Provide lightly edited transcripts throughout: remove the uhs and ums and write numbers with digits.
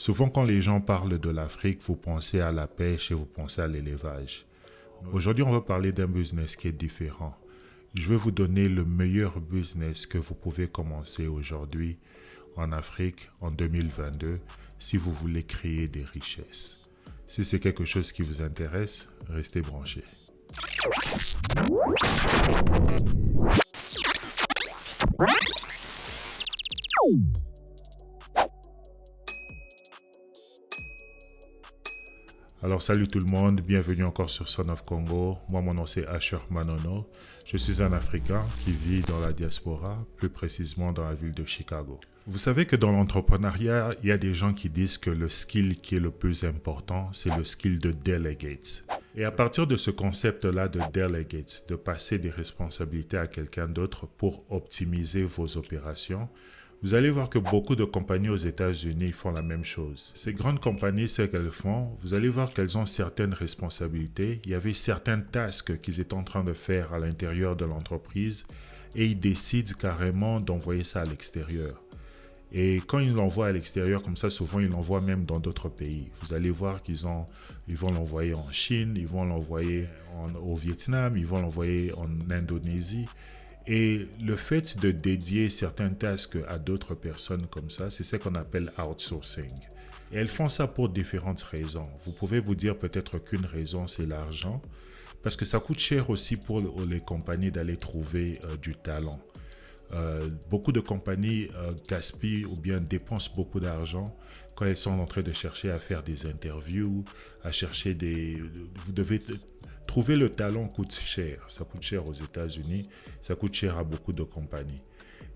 Souvent, quand les gens parlent de l'Afrique, vous pensez à la pêche et vous pensez à l'élevage. Aujourd'hui, on va parler d'un business qui est différent. Je vais vous donner le meilleur business que vous pouvez commencer aujourd'hui en Afrique en 2022 si vous voulez créer des richesses. Si c'est quelque chose qui vous intéresse, restez branchés. Alors salut tout le monde, bienvenue encore sur Son of Congo. Moi mon nom c'est Asher Manono. Je suis un Africain qui vit dans la diaspora, plus précisément dans la ville de Chicago. Vous savez que dans l'entrepreneuriat, il y a des gens qui disent que le skill qui est le plus important, c'est le skill de delegate. Et à partir de ce concept-là de delegate, de passer des responsabilités à quelqu'un d'autre pour optimiser vos opérations, vous allez voir que beaucoup de compagnies aux États-Unis font la même chose. Ces grandes compagnies, ce qu'elles font, vous allez voir qu'elles ont certaines responsabilités. Il y avait certaines tâches qu'ils étaient en train de faire à l'intérieur de l'entreprise et ils décident carrément d'envoyer ça à l'extérieur. Et quand ils l'envoient à l'extérieur, comme ça, souvent, ils l'envoient même dans d'autres pays. Vous allez voir ils vont l'envoyer en Chine, ils vont l'envoyer au Vietnam, ils vont l'envoyer en Indonésie. Et le fait de dédier certaines tâches à d'autres personnes comme ça, c'est ce qu'on appelle outsourcing. Et elles font ça pour différentes raisons. Vous pouvez vous dire peut-être qu'une raison, c'est l'argent, parce que ça coûte cher aussi pour les compagnies d'aller trouver du talent. Beaucoup de compagnies gaspillent ou bien dépensent beaucoup d'argent quand elles sont en train de chercher à faire des interviews, à chercher vous devez trouver le talent coûte cher. Ça coûte cher aux États-Unis, ça coûte cher à beaucoup de compagnies.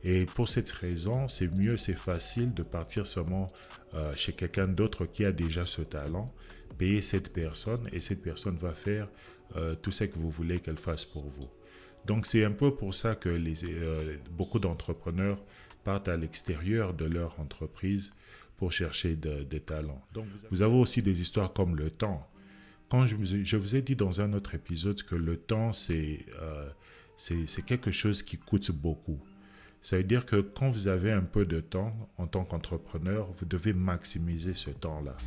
Et pour cette raison, c'est facile de partir seulement chez quelqu'un d'autre qui a déjà ce talent, payer cette personne et cette personne va faire tout ce que vous voulez qu'elle fasse pour vous. Donc c'est un peu pour ça que beaucoup d'entrepreneurs partent à l'extérieur de leur entreprise pour chercher des talents. Donc vous avez aussi des histoires comme le temps. Quand je vous ai dit dans un autre épisode que le temps, c'est quelque chose qui coûte beaucoup. Ça veut dire que quand vous avez un peu de temps en tant qu'entrepreneur, vous devez maximiser ce temps-là.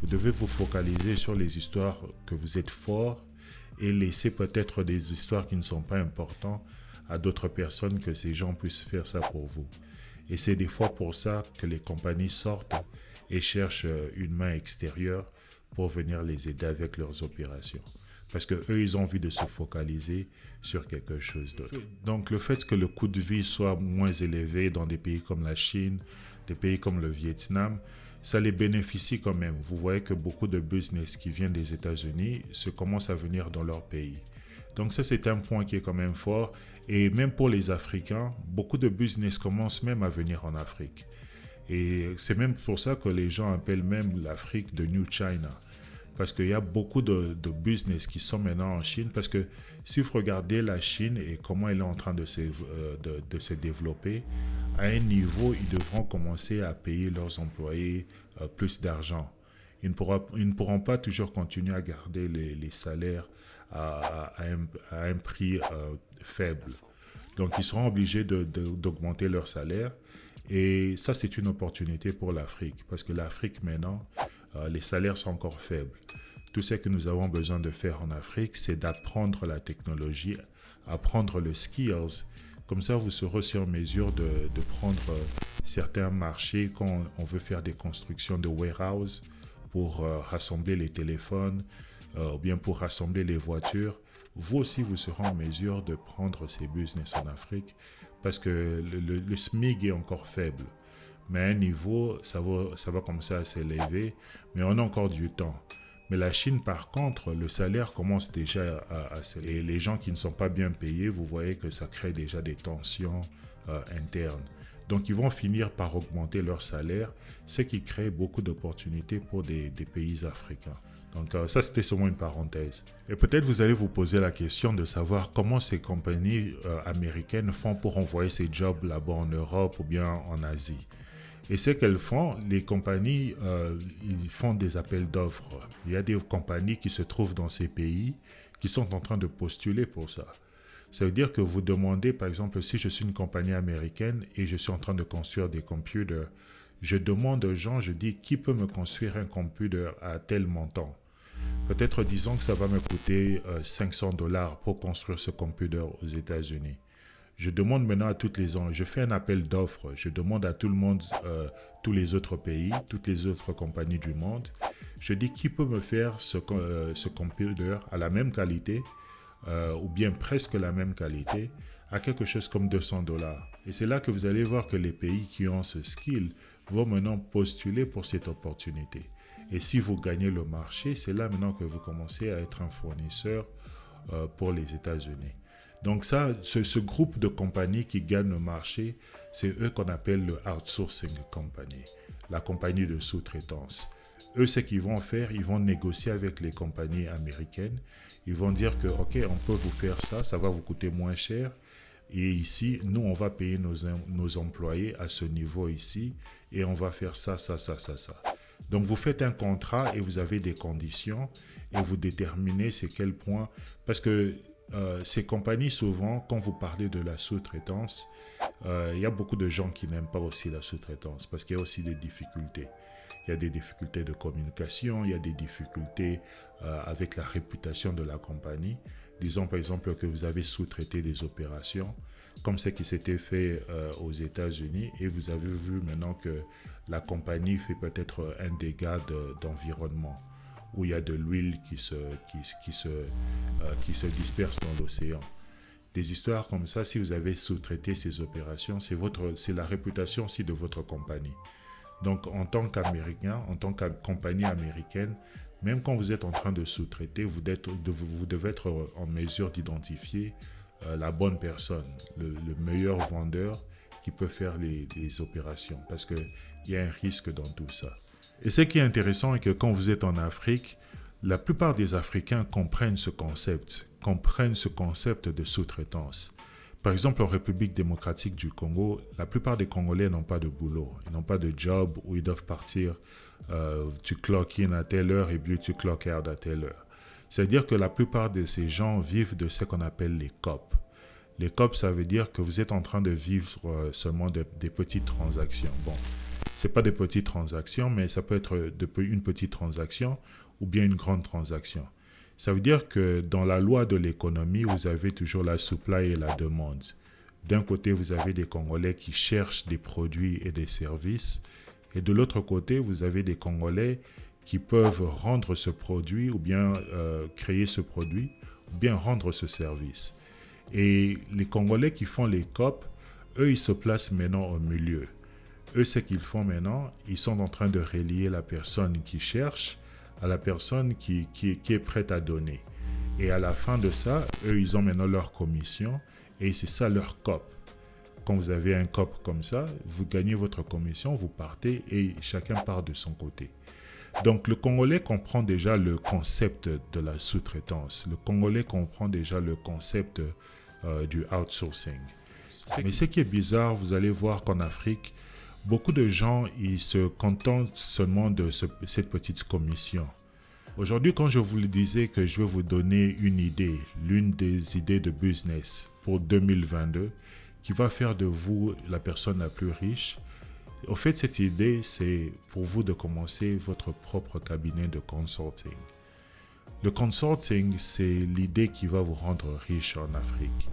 Vous devez vous focaliser sur les histoires que vous êtes fort et laisser peut-être des histoires qui ne sont pas importantes à d'autres personnes que ces gens puissent faire ça pour vous. Et c'est des fois pour ça que les compagnies sortent et cherchent une main extérieure pour venir les aider avec leurs opérations. Parce qu'eux, ils ont envie de se focaliser sur quelque chose d'autre. Donc, le fait que le coût de vie soit moins élevé dans des pays comme la Chine, des pays comme le Vietnam, ça les bénéficie quand même. Vous voyez que beaucoup de business qui viennent des États-Unis se commencent à venir dans leur pays. Donc ça, c'est un point qui est quand même fort. Et même pour les Africains, beaucoup de business commencent même à venir en Afrique. Et c'est même pour ça que les gens appellent même l'Afrique de New China. Parce qu'il y a beaucoup de business qui sont maintenant en Chine. Parce que si vous regardez la Chine et comment elle est en train de se développer, à un niveau, ils devront commencer à payer leurs employés plus d'argent. Ils ne pourront pas toujours continuer à garder les salaires à un prix faible. Donc, ils seront obligés d'augmenter leur salaire. Et ça, c'est une opportunité pour l'Afrique. Parce que l'Afrique, maintenant, les salaires sont encore faibles. Tout ce que nous avons besoin de faire en Afrique, c'est d'apprendre la technologie, apprendre le skills. Comme ça, vous serez aussi en mesure de prendre certains marchés quand on veut faire des constructions de warehouse pour rassembler les téléphones ou bien pour rassembler les voitures. Vous aussi, vous serez en mesure de prendre ces business en Afrique parce que le SMIC est encore faible. Mais à un niveau, ça va commencer à s'élever, mais on a encore du temps. Mais la Chine, par contre, le salaire commence déjà à s'élever. Et les gens qui ne sont pas bien payés, vous voyez que ça crée déjà des tensions internes. Donc, ils vont finir par augmenter leur salaire, ce qui crée beaucoup d'opportunités pour des pays africains. Donc, ça, c'était seulement une parenthèse. Et peut-être vous allez vous poser la question de savoir comment ces compagnies américaines font pour envoyer ces jobs là-bas en Europe ou bien en Asie. Et ce qu'elles font, les compagnies, ils font des appels d'offres. Il y a des compagnies qui se trouvent dans ces pays qui sont en train de postuler pour ça. Ça veut dire que vous demandez, par exemple, si je suis une compagnie américaine et je suis en train de construire des computers, je demande aux gens, je dis, qui peut me construire un computer à tel montant? Peut-être disons que ça va me coûter $500 pour construire ce computer aux États-Unis. Je demande maintenant à toutes les gens, je fais un appel d'offres, je demande à tout le monde, tous les autres pays, toutes les autres compagnies du monde, je dis qui peut me faire ce computer à la même qualité, ou bien presque la même qualité, à quelque chose comme $200. Et c'est là que vous allez voir que les pays qui ont ce skill vont maintenant postuler pour cette opportunité. Et si vous gagnez le marché, c'est là maintenant que vous commencez à être un fournisseur pour les États-Unis. Donc ça, ce groupe de compagnies qui gagnent le marché, c'est eux qu'on appelle le outsourcing company, la compagnie de sous-traitance. Eux, ce qu'ils vont faire, ils vont négocier avec les compagnies américaines. Ils vont dire que, OK, on peut vous faire ça, ça va vous coûter moins cher. Et ici, nous, on va payer nos employés à ce niveau ici et on va faire ça. Donc, vous faites un contrat et vous avez des conditions et vous déterminez c'est quel point. Parce que ces compagnies, souvent, quand vous parlez de la sous-traitance, il y a beaucoup de gens qui n'aiment pas aussi la sous-traitance parce qu'il y a aussi des difficultés. Il y a des difficultés de communication, il y a des difficultés avec la réputation de la compagnie. Disons par exemple que vous avez sous-traité des opérations, comme ce qui s'était fait aux États-Unis, et vous avez vu maintenant que la compagnie fait peut-être un dégât d'environnement, où il y a de l'huile qui se disperse dans l'océan. Des histoires comme ça, si vous avez sous-traité ces opérations, c'est la réputation aussi de votre compagnie. Donc, en tant qu'Américain, en tant que compagnie américaine, même quand vous êtes en train de sous-traiter, vous devez être en mesure d'identifier la bonne personne, le meilleur vendeur qui peut faire les opérations, parce qu'il y a un risque dans tout ça. Et ce qui est intéressant est que quand vous êtes en Afrique, la plupart des Africains comprennent ce concept de sous-traitance. Par exemple, en République démocratique du Congo, la plupart des Congolais n'ont pas de boulot, ils n'ont pas de job où ils doivent partir, tu clock in à telle heure et puis tu clock out à telle heure. C'est-à-dire que la plupart de ces gens vivent de ce qu'on appelle les COP. Les COP, ça veut dire que vous êtes en train de vivre seulement des petites transactions. Bon, ce n'est pas des petites transactions, mais ça peut être une petite transaction ou bien une grande transaction. Ça veut dire que dans la loi de l'économie, vous avez toujours la supply et la demande. D'un côté, vous avez des Congolais qui cherchent des produits et des services. Et de l'autre côté, vous avez des Congolais qui peuvent rendre ce produit ou bien créer ce produit ou bien rendre ce service. Et les Congolais qui font les COP, eux, ils se placent maintenant au milieu. Eux, ce qu'ils font maintenant, ils sont en train de relier la personne qui cherche à la personne qui est prête à donner. Et à la fin de ça, eux, ils ont maintenant leur commission et c'est ça leur COP. Quand vous avez un COP comme ça, vous gagnez votre commission, vous partez et chacun part de son côté. Donc le Congolais comprend déjà le concept de la sous-traitance. Le Congolais comprend déjà le concept du outsourcing. Mais ce qui est bizarre, vous allez voir qu'en Afrique, beaucoup de gens, ils se contentent seulement de cette petite commission. Aujourd'hui, quand je vous le disais que je vais vous donner une idée, l'une des idées de business pour 2022, qui va faire de vous la personne la plus riche, au fait, cette idée, c'est pour vous de commencer votre propre cabinet de consulting. Le consulting, c'est l'idée qui va vous rendre riche en Afrique.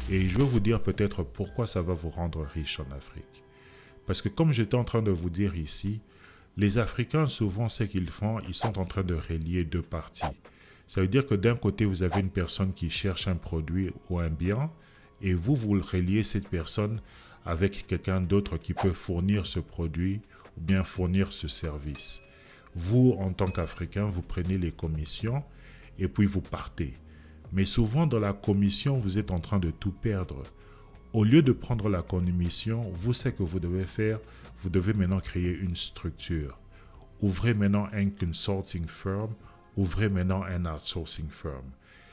Et je vais vous dire peut-être pourquoi ça va vous rendre riche en Afrique. Parce que comme j'étais en train de vous dire ici, les Africains, souvent, ce qu'ils font, ils sont en train de relier deux parties. Ça veut dire que d'un côté, vous avez une personne qui cherche un produit ou un bien, et vous le reliez cette personne avec quelqu'un d'autre qui peut fournir ce produit ou bien fournir ce service. Vous, en tant qu'Africain, vous prenez les commissions et puis vous partez. Mais souvent, dans la commission, vous êtes en train de tout perdre. Au lieu de prendre la commission, vous, ce que vous devez faire, vous devez maintenant créer une structure. Ouvrez maintenant un consulting firm, ouvrez maintenant un outsourcing firm.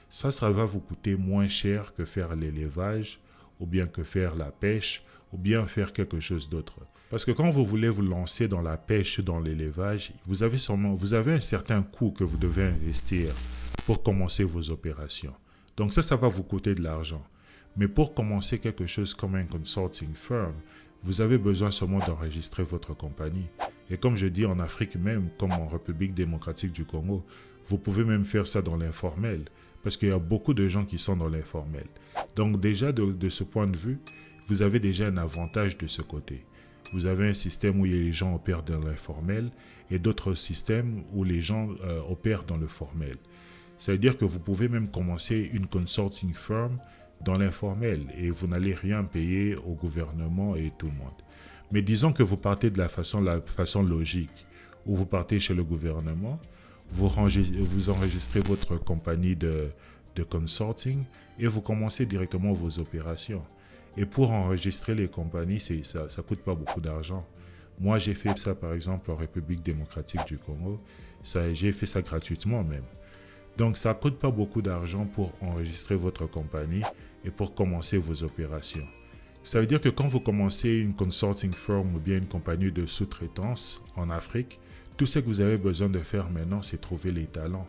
Ça va vous coûter moins cher que faire l'élevage, ou bien que faire la pêche, ou bien faire quelque chose d'autre. Parce que quand vous voulez vous lancer dans la pêche, dans l'élevage, vous avez un certain coût que vous devez investir pour commencer vos opérations. Donc ça va vous coûter de l'argent. Mais pour commencer quelque chose comme un consulting firm, Vous avez besoin seulement d'enregistrer votre compagnie. Et comme je dis, en Afrique même, comme en République démocratique du Congo, vous pouvez même faire ça dans l'informel, parce qu'il y a beaucoup de gens qui sont dans l'informel. Donc déjà, de ce point de vue, vous avez déjà un avantage de ce côté. Vous avez un système où les gens opèrent dans l'informel et d'autres systèmes où les gens opèrent dans le formel. Ça veut dire que vous pouvez même commencer une consulting firm dans l'informel et vous n'allez rien payer au gouvernement et tout le monde. Mais disons que vous partez de la façon logique, où vous partez chez le gouvernement, vous enregistrez votre compagnie de consulting et vous commencez directement vos opérations. Et pour enregistrer les compagnies, ça ne coûte pas beaucoup d'argent. Moi, j'ai fait ça par exemple en République démocratique du Congo. J'ai fait ça gratuitement même. Donc, ça ne coûte pas beaucoup d'argent pour enregistrer votre compagnie et pour commencer vos opérations. Ça veut dire que quand vous commencez une consulting firm ou bien une compagnie de sous-traitance en Afrique, tout ce que vous avez besoin de faire maintenant, c'est trouver les talents.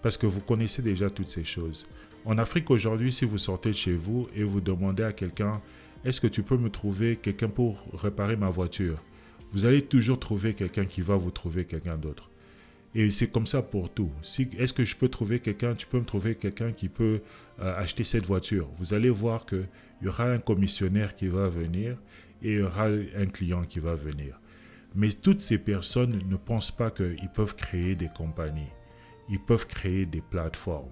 Parce que vous connaissez déjà toutes ces choses. En Afrique aujourd'hui, si vous sortez de chez vous et vous demandez à quelqu'un « Est-ce que tu peux me trouver quelqu'un pour réparer ma voiture ?» Vous allez toujours trouver quelqu'un qui va vous trouver quelqu'un d'autre. Et c'est comme ça pour tout. Est-ce que je peux trouver quelqu'un, tu peux me trouver quelqu'un qui peut acheter cette voiture? Vous allez voir qu'il y aura un commissionnaire qui va venir et il y aura un client qui va venir. Mais toutes ces personnes ne pensent pas qu'ils peuvent créer des compagnies. Ils peuvent créer des plateformes.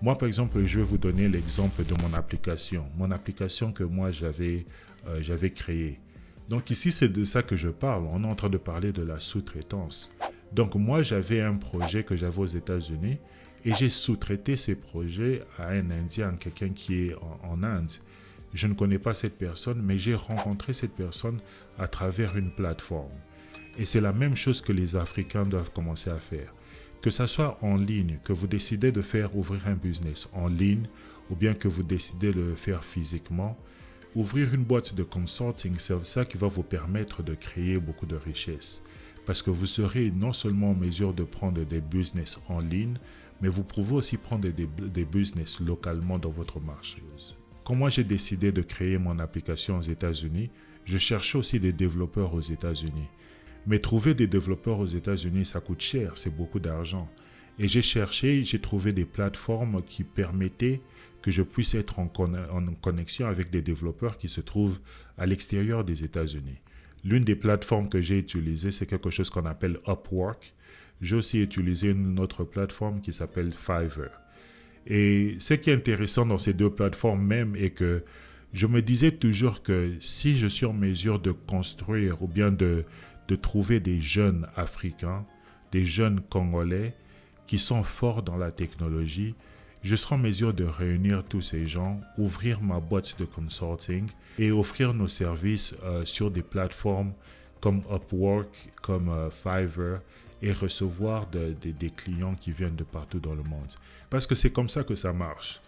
Moi, par exemple, je vais vous donner l'exemple de mon application. Mon application que moi, j'avais créée. Donc ici, c'est de ça que je parle. On est en train de parler de la sous-traitance. Donc moi, j'avais un projet que j'avais aux États-Unis et j'ai sous-traité ces projets à un Indien, quelqu'un qui est en Inde. Je ne connais pas cette personne, mais j'ai rencontré cette personne à travers une plateforme. Et c'est la même chose que les Africains doivent commencer à faire. Que ça soit en ligne, que vous décidez de ouvrir un business en ligne, ou bien que vous décidez de le faire physiquement, ouvrir une boîte de consulting, c'est ça qui va vous permettre de créer beaucoup de richesses. Parce que vous serez non seulement en mesure de prendre des business en ligne, mais vous pouvez aussi prendre des business localement dans votre marché. Quand moi j'ai décidé de créer mon application aux États-Unis, je cherchais aussi des développeurs aux États-Unis. Mais trouver des développeurs aux États-Unis, ça coûte cher, c'est beaucoup d'argent. Et j'ai cherché, j'ai trouvé des plateformes qui permettaient que je puisse être en connexion avec des développeurs qui se trouvent à l'extérieur des États-Unis. L'une des plateformes que j'ai utilisées, c'est quelque chose qu'on appelle Upwork. J'ai aussi utilisé une autre plateforme qui s'appelle Fiverr. Et ce qui est intéressant dans ces deux plateformes même est que je me disais toujours que si je suis en mesure de construire ou bien de trouver des jeunes Africains, des jeunes Congolais qui sont forts dans la technologie, je serai en mesure de réunir tous ces gens, ouvrir ma boîte de consulting et offrir nos services sur des plateformes comme Upwork, comme Fiverr et recevoir des clients qui viennent de partout dans le monde. Parce que c'est comme ça que ça marche.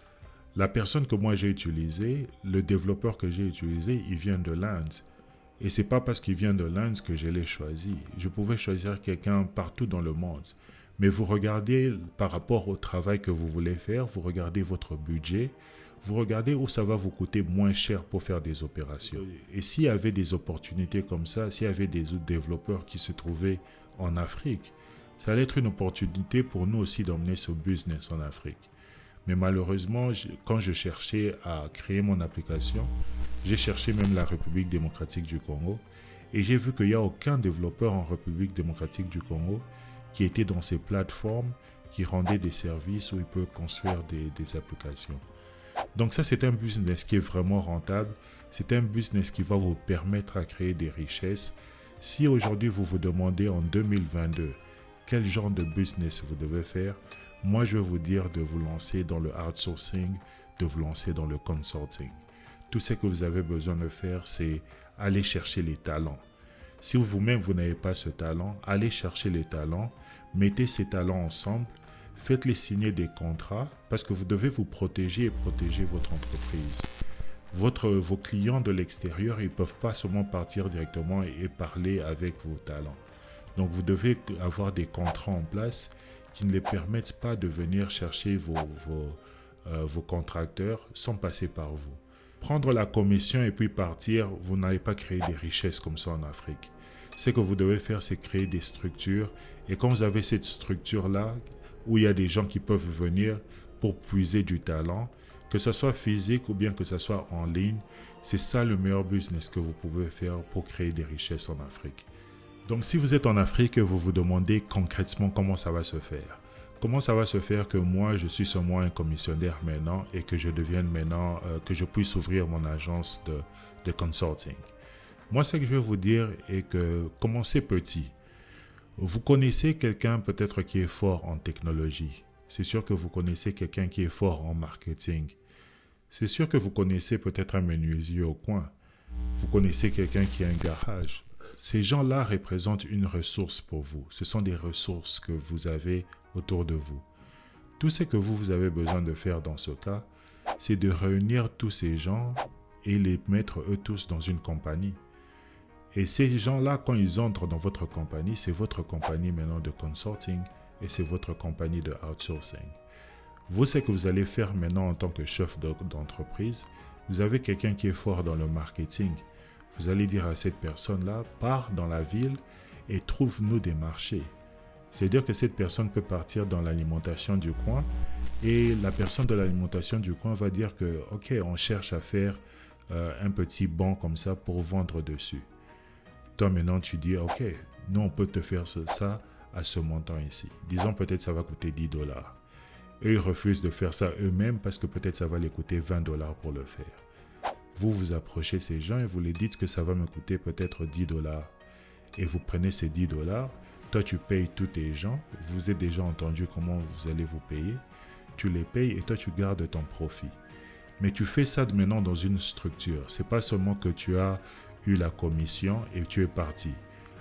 La personne que moi j'ai utilisée, le développeur que j'ai utilisé, il vient de l'Inde. Et c'est pas parce qu'il vient de l'Inde que je l'ai choisi. Je pouvais choisir quelqu'un partout dans le monde. Mais vous regardez par rapport au travail que vous voulez faire, vous regardez votre budget, vous regardez où ça va vous coûter moins cher pour faire des opérations. Et s'il y avait des opportunités comme ça, s'il y avait des autres développeurs qui se trouvaient en Afrique, ça allait être une opportunité pour nous aussi d'emmener ce business en Afrique. Mais malheureusement, quand je cherchais à créer mon application, j'ai cherché même la République démocratique du Congo et j'ai vu qu'il n'y a aucun développeur en République démocratique du Congo qui était dans ces plateformes qui rendaient des services où il peut construire des applications. Donc ça, c'est un business qui est vraiment rentable. C'est un business qui va vous permettre à créer des richesses. Si aujourd'hui, vous vous demandez en 2022 quel genre de business vous devez faire, moi, je vais vous dire de vous lancer dans le outsourcing, de vous lancer dans le consulting. Tout ce que vous avez besoin de faire, c'est aller chercher les talents. Si vous-même, vous n'avez pas ce talent, allez chercher les talents, mettez ces talents ensemble, faites-les signer des contrats parce que vous devez vous protéger et protéger votre entreprise. Vos clients de l'extérieur, ils ne peuvent pas seulement partir directement et parler avec vos talents. Donc, vous devez avoir des contrats en place qui ne les permettent pas de venir chercher vos contracteurs sans passer par vous. Prendre la commission et puis partir, vous n'allez pas créer des richesses comme ça en Afrique. Ce que vous devez faire, c'est créer des structures. Et quand vous avez cette structure-là, où il y a des gens qui peuvent venir pour puiser du talent, que ce soit physique ou bien que ce soit en ligne, c'est ça le meilleur business que vous pouvez faire pour créer des richesses en Afrique. Donc si vous êtes en Afrique et vous vous demandez concrètement comment ça va se faire, comment ça va se faire que moi je suis seulement un commissionnaire maintenant et que je devienne maintenant, que je puisse ouvrir mon agence de consulting. Moi ce que je vais vous dire est que commencez petit. Vous connaissez quelqu'un peut-être qui est fort en technologie. C'est sûr que vous connaissez quelqu'un qui est fort en marketing. C'est sûr que vous connaissez peut-être un menuisier au coin. Vous connaissez quelqu'un qui a un garage. Ces gens-là représentent une ressource pour vous. Ce sont des ressources que vous avez autour de vous. Tout ce que vous avez besoin de faire dans ce cas, c'est de réunir tous ces gens et les mettre eux tous dans une compagnie. Et ces gens-là, quand ils entrent dans votre compagnie, c'est votre compagnie maintenant de consulting et c'est votre compagnie de outsourcing. Vous, ce que vous allez faire maintenant en tant que chef d'entreprise, vous avez quelqu'un qui est fort dans le marketing. Vous allez dire à cette personne-là, pars dans la ville et trouve-nous des marchés. C'est-à-dire que cette personne peut partir dans l'alimentation du coin et la personne de l'alimentation du coin va dire que, ok, on cherche à faire un petit banc comme ça pour vendre dessus. Toi maintenant tu dis, ok, nous on peut te faire ça à ce montant ici. Disons peut-être ça va coûter $10. Eux, ils refusent de faire ça eux-mêmes parce que peut-être ça va les coûter $20 pour le faire. Vous approchez ces gens et vous les dites que ça va me coûter peut-être $10. Et vous prenez ces $10, toi tu payes tous tes gens, vous êtes déjà entendu comment vous allez vous payer, tu les payes et toi tu gardes ton profit. Mais tu fais ça maintenant dans une structure. C'est pas seulement que tu as eu la commission et tu es parti.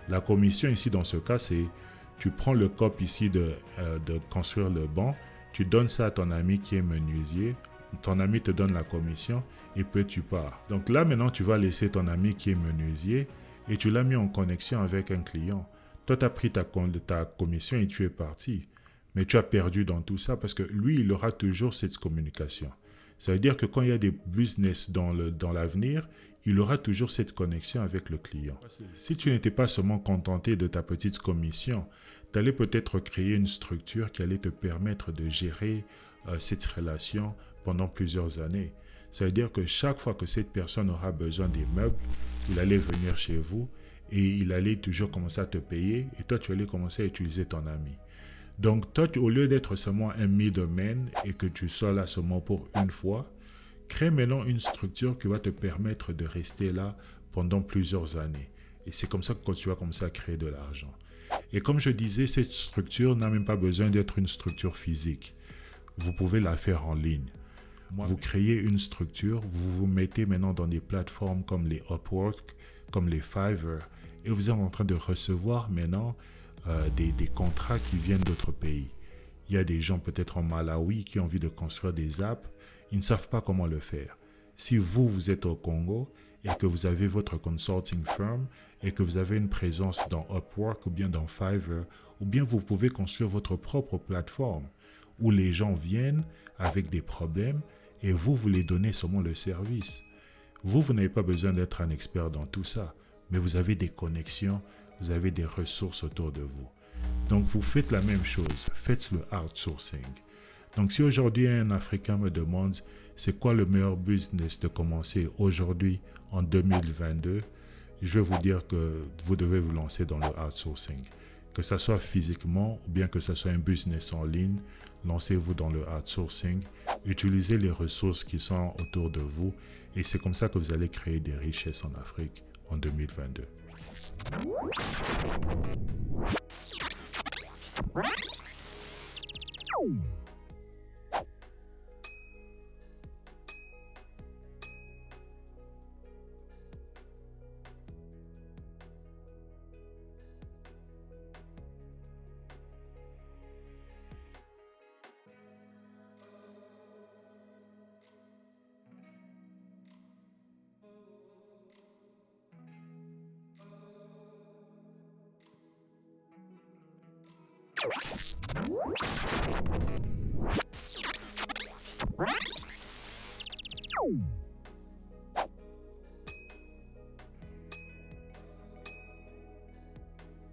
La commission ici dans ce cas, c'est tu prends le cop ici de construire le banc, tu donnes ça à ton ami qui est menuisier, ton ami te donne la commission et puis tu pars. Donc là maintenant tu vas laisser ton ami qui est menuisier et tu l'as mis en connexion avec un client. Toi tu as pris ta commission et tu es parti. Mais tu as perdu dans tout ça parce que lui il aura toujours cette communication. Ça veut dire que quand il y a des business dans l'avenir, il aura toujours cette connexion avec le client. Si tu n'étais pas seulement contenté de ta petite commission, tu allais peut-être créer une structure qui allait te permettre de gérer cette relation pendant plusieurs années. Ça veut dire que chaque fois que cette personne aura besoin des meubles, il allait venir chez vous et il allait toujours commencer à te payer et toi tu allais commencer à utiliser ton ami. Donc toi, au lieu d'être seulement un middleman et que tu sois là seulement pour une fois, crée maintenant une structure qui va te permettre de rester là pendant plusieurs années. Et c'est comme ça que tu vas commencer à créer de l'argent. Et comme je disais, cette structure n'a même pas besoin d'être une structure physique. Vous pouvez la faire en ligne. Vous créez une structure, vous vous mettez maintenant dans des plateformes comme les Upwork, comme les Fiverr, et vous êtes en train de recevoir maintenant des contrats qui viennent d'autres pays. Il y a des gens peut-être en Malawi qui ont envie de construire des apps, ils ne savent pas comment le faire. Si vous êtes au Congo et que vous avez votre consulting firm et que vous avez une présence dans Upwork ou bien dans Fiverr, ou bien vous pouvez construire votre propre plateforme où les gens viennent avec des problèmes et vous les donnez seulement le service. Vous n'avez pas besoin d'être un expert dans tout ça, mais vous avez des connexions, vous avez des ressources autour de vous. Donc, vous faites la même chose, faites le outsourcing. Donc, si aujourd'hui un Africain me demande c'est quoi le meilleur business de commencer aujourd'hui en 2022, je vais vous dire que vous devez vous lancer dans le outsourcing. Que ce soit physiquement ou bien que ce soit un business en ligne, lancez-vous dans le outsourcing, utilisez les ressources qui sont autour de vous et c'est comme ça que vous allez créer des richesses en Afrique en 2022. Wow.